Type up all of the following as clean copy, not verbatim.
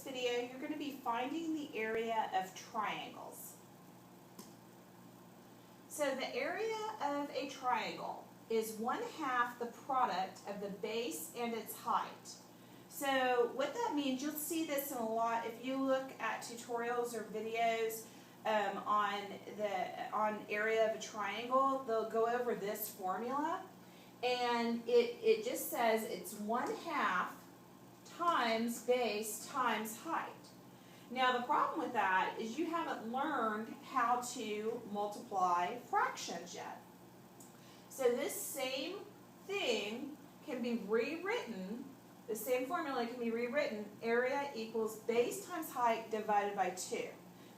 video, you're going to be finding the area of triangles. So the area of a triangle is 1/2 the product of the base and its height. So what that means, you'll see this in a lot if you look at tutorials or videos on area of a triangle. They'll go over this formula, and it just says it's 1/2 times base times height. Now the problem with that is you haven't learned how to multiply fractions yet. So this same thing can be rewritten, the same formula can be rewritten, area equals base times height divided by 2.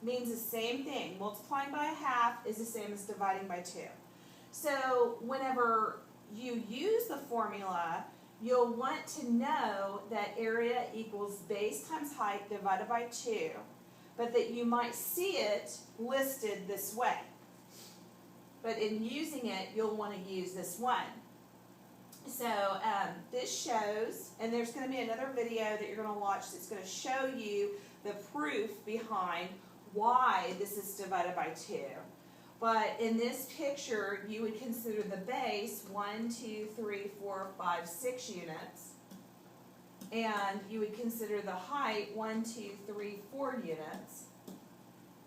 Means the same thing. Multiplying by 1/2 is the same as dividing by 2. So whenever you use the formula, you'll want to know that area equals base times height divided by 2, but that you might see it listed this way. But in using it, you'll want to use this one. So this shows, and there's going to be another video that you're going to watch that's going to show you the proof behind why this is divided by 2. But in this picture, you would consider the base 1, 2, 3, 4, 5, 6 units. And you would consider the height 1, 2, 3, 4 units.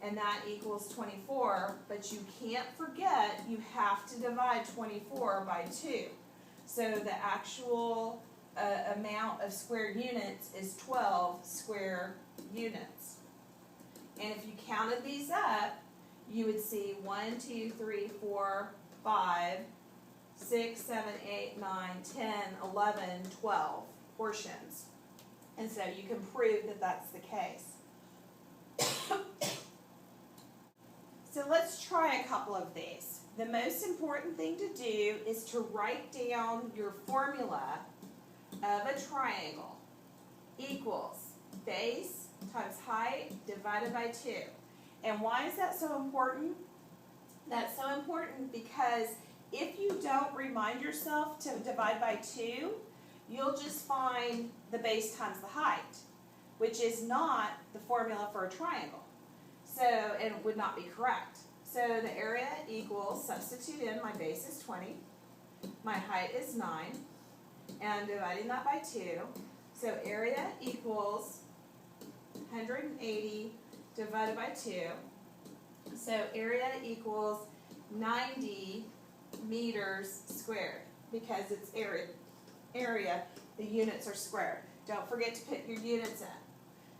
And that equals 24. But you can't forget you have to divide 24 by 2. So the actual amount of square units is 12 square units. And if you counted these up, you would see 1, 2, 3, 4, 5, 6, 7, 8, 9, 10, 11, 12 portions. And so you can prove that that's the case. So let's try a couple of these. The most important thing to do is to write down your formula of a triangle equals base times height divided by 2. And why is that so important? That's so important because if you don't remind yourself to divide by 2, you'll just find the base times the height, which is not the formula for a triangle. So, and it would not be correct. So the area equals, substitute in, my base is 20, my height is 9, and I'm dividing that by 2. So area equals 180 divided by 2. So area equals 90 meters squared because it's area, the units are squared. Don't forget to put your units in.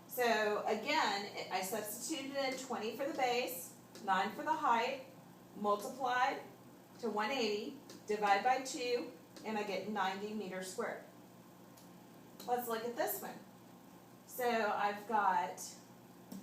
So again, I substituted in 20 for the base, 9 for the height, multiplied to 180, divide by 2, and I get 90 meters squared. Let's look at this one. So I've got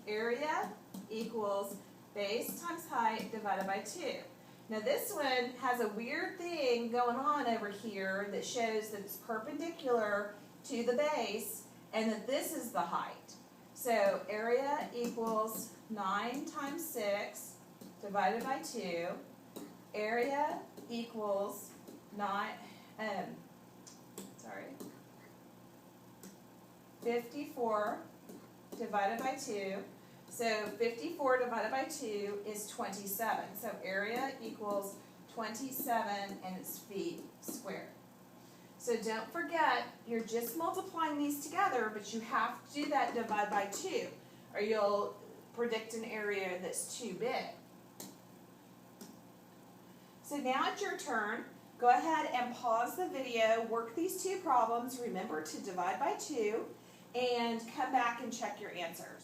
area equals base times height divided by 2. Now this one has a weird thing going on over here that shows that it's perpendicular to the base and that this is the height. So area equals 9 times 6 divided by 2. Area equals 54 divided by 2. So 54 divided by 2 is 27. So area equals 27 and it's feet squared. So don't forget, you're just multiplying these together, but you have to do that divide by 2, or you'll predict an area that's too big. So now it's your turn. Go ahead and pause the video, work these two problems, remember to divide by 2, and come back and check your answers.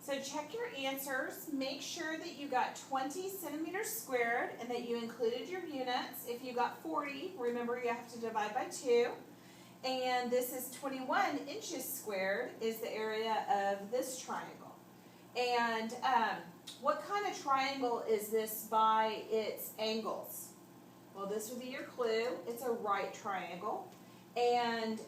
So check your answers. Make sure that you got 20 centimeters squared and that you included your units. If you got 40, remember you have to divide by 2. And this is 21 inches squared is the area of this triangle. And what kind of triangle is this by its angles? Well, this would be your clue. It's a right triangle. And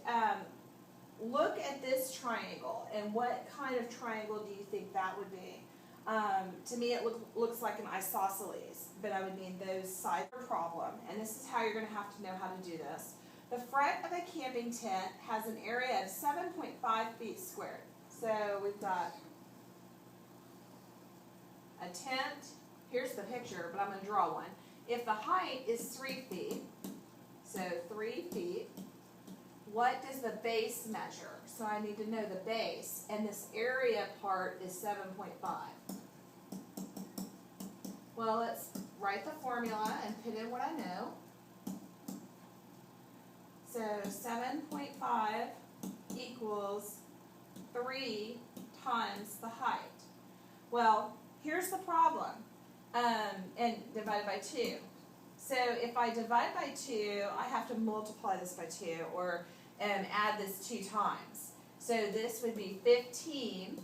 look at this triangle, and what kind of triangle do you think that would be? To me, it looks like an isosceles, but I would mean those sides are a problem, and this is how you're going to have to know how to do this. The front of a camping tent has an area of 7.5 feet squared. So we've got a tent. Here's the picture, but I'm going to draw one. If the height is 3 feet, so 3 feet, what does the base measure? So I need to know the base, and this area part is 7.5. Well, let's write the formula and put in what I know. So 7.5 equals 3 times the height. Well, here's the problem, and divided by 2. So if I divide by 2, I have to multiply this by 2, or add this 2 times. So this would be 15,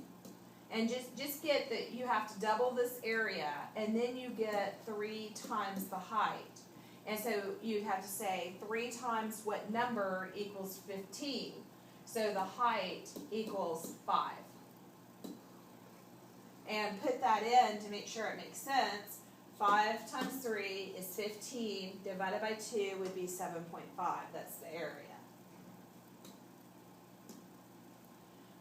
and just get that you have to double this area, and then you get 3 times the height. And so you'd have to say 3 times what number equals 15. So the height equals 5. And put that in to make sure it makes sense. 5 times 3 is 15, divided by 2 would be 7.5. That's the area.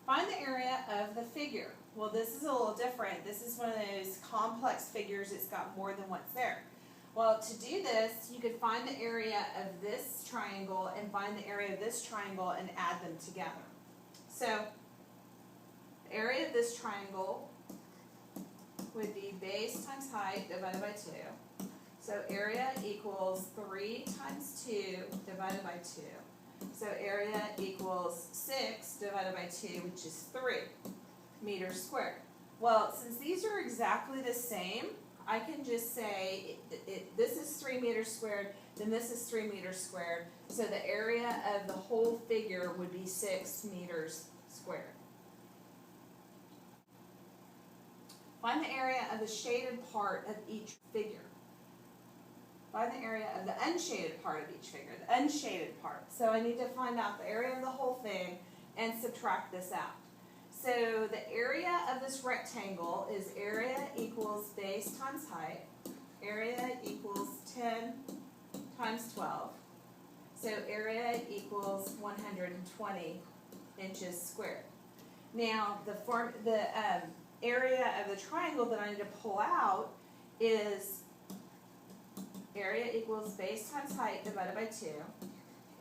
Find the area of the figure. Well, this is a little different. This is one of those complex figures. It's got more than what's there. Well, to do this, you could find the area of this triangle and find the area of this triangle and add them together. So, the area of this triangle would be base times height divided by 2. So area equals 3 times 2 divided by 2. So area equals 6 divided by 2, which is 3 meters squared. Well, since these are exactly the same, I can just say this is 3 meters squared, then this is 3 meters squared. So the area of the whole figure would be 6 meters squared. Find the area of the shaded part of each figure. Find the area of the unshaded part of each figure, the unshaded part. So I need to find out the area of the whole thing and subtract this out. So the area of this rectangle is area equals base times height. Area equals 10 times 12. So area equals 120 inches squared. Now the area of the triangle that I need to pull out is area equals base times height divided by 2.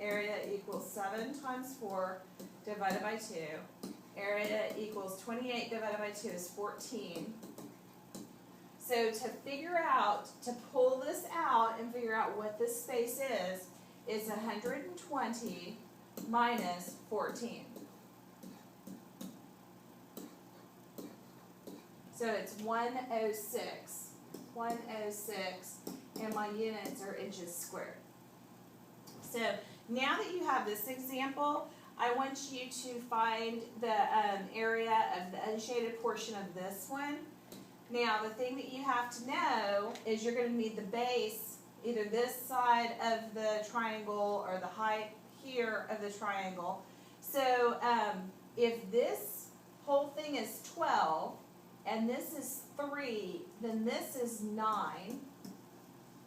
Area equals 7 times 4 divided by 2. Area equals 28 divided by 2 is 14. So to figure out, to pull this out and figure out what this space is 120 minus 14. So it's 106. 106, and my units are inches squared. So now that you have this example, I want you to find the area of the unshaded portion of this one. Now the thing that you have to know is you're going to need the base, either this side of the triangle or the height here of the triangle. So if this whole thing is 12, and this is 3, then this is 9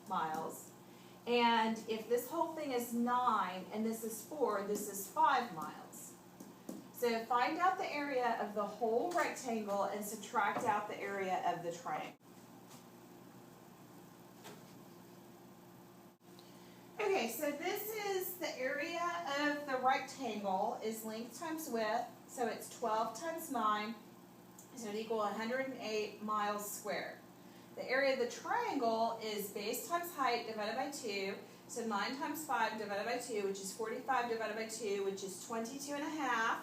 miles. And if this whole thing is 9 and this is 4, this is 5 miles. So find out the area of the whole rectangle and subtract out the area of the triangle. Okay, so this is the area of the rectangle is length times width, so it's 12 times 9. So it equals 108 miles squared. The area of the triangle is base times height divided by 2. So 9 times 5 divided by 2, which is 45 divided by 2, which is 22 and a half,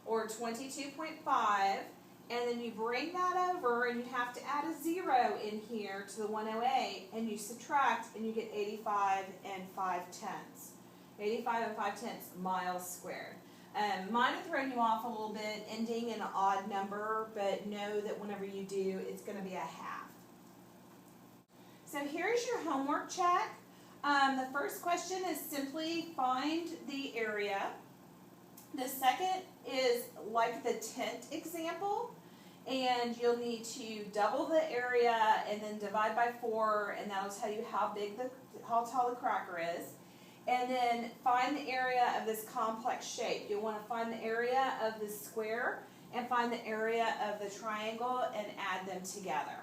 or 22.5. And then you bring that over, and you have to add a 0 in here to the 108, and you subtract, and you get 85 and 5/10. 85 and 5/10 miles squared. Might have thrown you off a little bit, ending in an odd number, but know that whenever you do, it's going to be a half. So here's your homework check. The first question is simply find the area. The second is like the tent example, and you'll need to double the area and then divide by 4, and that'll tell you how tall the cracker is. And then find the area of this complex shape. You'll want to find the area of the square and find the area of the triangle and add them together.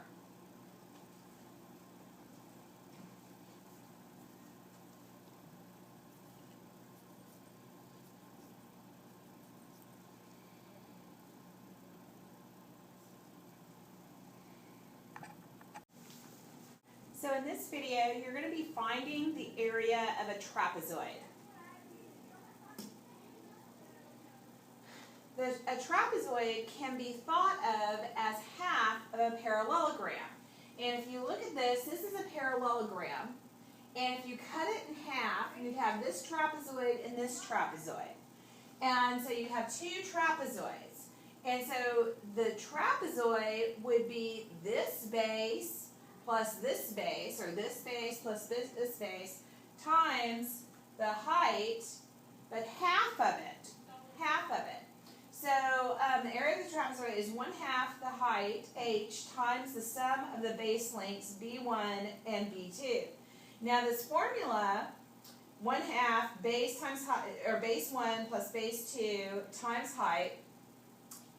So in this video, you're going to be finding the area of a trapezoid. A trapezoid can be thought of as half of a parallelogram. And if you look at this, this is a parallelogram. And if you cut it in half, you'd have this trapezoid and this trapezoid. And so you have 2 trapezoids. And so the trapezoid would be this base plus this base, or this base plus this base, times the height, but half of it. So the area of the trapezoid is 1/2 the height, h, times the sum of the base lengths, b1 and b2. Now this formula, 1/2 base times height, or base 1 plus base 2 times height,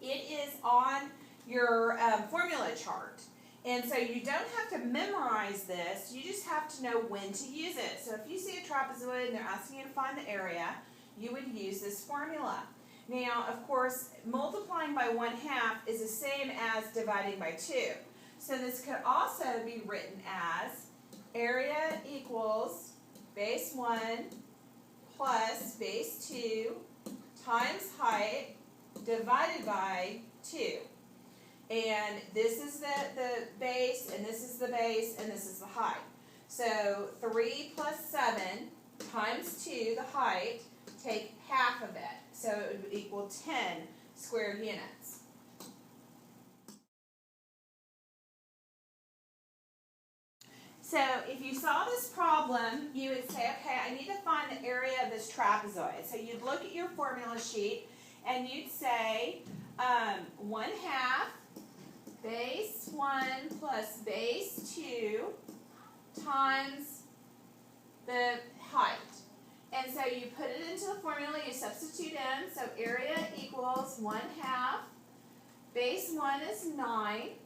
it is on your formula chart. And so you don't have to memorize this, you just have to know when to use it. So if you see a trapezoid and they're asking you to find the area, you would use this formula. Now, of course, multiplying by 1/2 is the same as dividing by 2. So this could also be written as area equals base 1 plus base 2 times height divided by 2. And this is the base, and this is the base, and this is the height. So 3 plus 7 times 2, the height, take half of it. So it would equal 10 square units. So if you saw this problem, you would say, okay, I need to find the area of this trapezoid. So you'd look at your formula sheet, and you'd say 1/2 base 1 plus base 2 times the height. And so you put it into the formula, you substitute in, so area equals 1/2, base 1 is 9,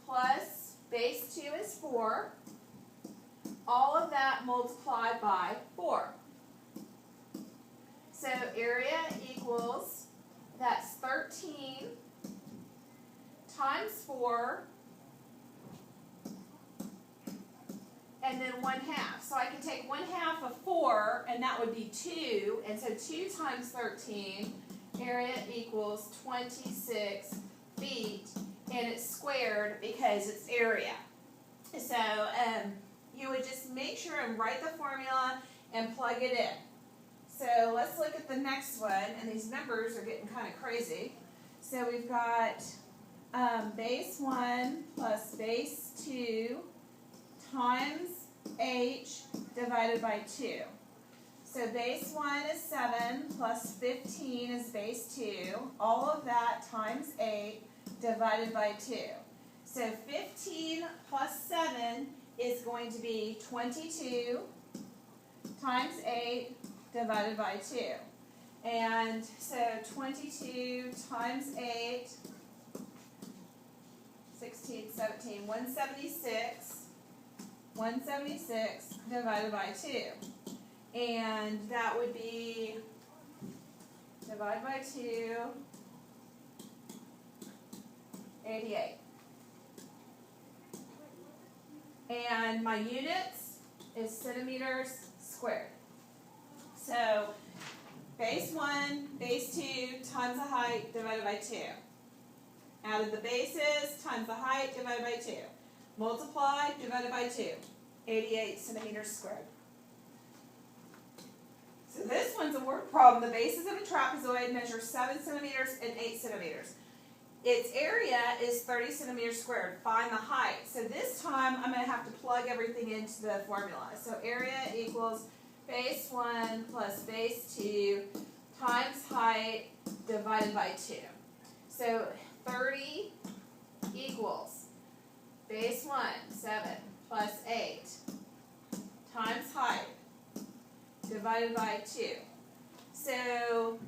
plus base 2 is 4, all of that multiplied by 4. So area equals, that's 13 times 4, and then 1/2. So I can take 1/2 of 4, and that would be 2, and so 2 times 13, area equals 26 feet, and it's squared because it's area. So you would just make sure and write the formula and plug it in. So let's look at the next one, and these numbers are getting kind of crazy. So we've got base 1 plus base 2 times h divided by 2. So base 1 is 7 plus 15 is base 2. All of that times 8 divided by 2. So 15 plus 7 is going to be 22 times 8 divided by 2. And so 22 times 8, 16, 17, 176 divided by 2. And that would be, divide by 2, 88. And my units is centimeters squared. So base 1, base 2 times the height divided by 2. Added the bases times the height divided by 2. Multiply divided by 2. 88 centimeters squared. So this one's a word problem. The bases of a trapezoid measure 7 centimeters and 8 centimeters. Its area is 30 centimeters squared. Find the height. So this time time, I'm going to have to plug everything into the formula. So area equals base 1 plus base 2 times height divided by 2. So 30 equals base 1, 7, plus 8 times height divided by 2. So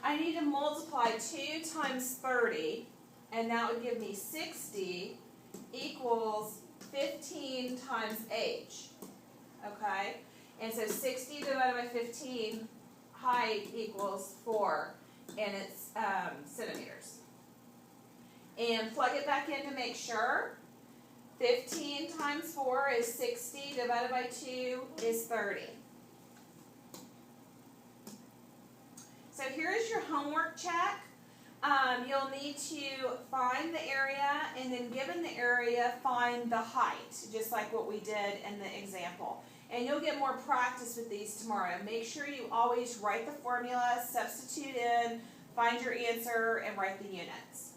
I need to multiply 2 times 30, and that would give me 60 equals 15 times h. Okay? And so 60 divided by 15, height equals 4, and it's centimeters. And plug it back in to make sure. 15 times 4 is 60, divided by 2 is 30. So here is your homework check. You'll need to find the area, and then given the area, find the height, just like what we did in the example. And you'll get more practice with these tomorrow. Make sure you always write the formula, substitute in, find your answer, and write the units.